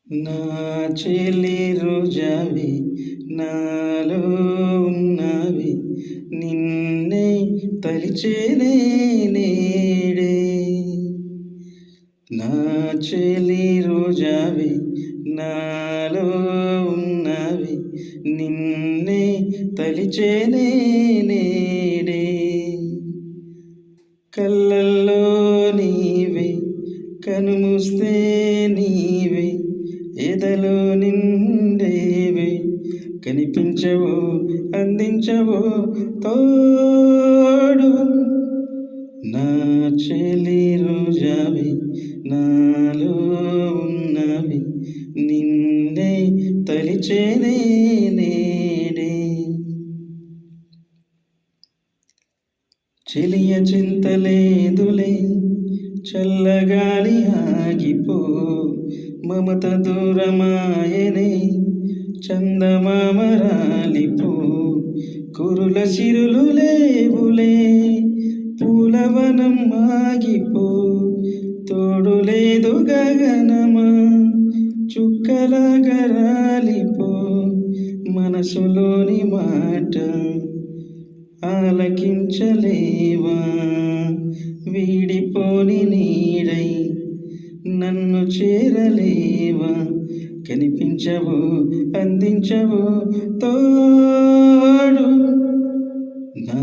నా చెలి రోజావి నాలో ఉన్నవి నిన్నే తలిచేనే నేడే. నా చెలి రోజావి నాలో ఉన్నవి నిన్నే తలిచేనే నేడే. కళ్ళల్లో నీవే కనుమూస్తే నీవే ఎదలో నిండేవే కనిపించవో అందించవో తోడు. నా చెలి రోజావి నాలో ఉన్నవి నిన్నే తలిచేనే నేడే. చెలియ చింతలేదులే చల్లగాలి ఆగిపో మమత దూరమాయనే చందమామ రాలిపో కురుల సిరులు లేవులే పూలవనం ఆగిపో తోడు లేదు గగనమా చుక్కలాగా రాలిపో మనసులోని మాట ఆలకించలేవా వీడిపోని నీడై నన్ను చేరలేవా కనిపించవు అందించవు తోడు. నా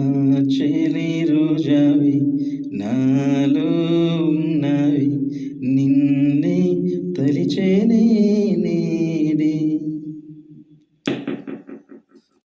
చెలి రోజావి నాలో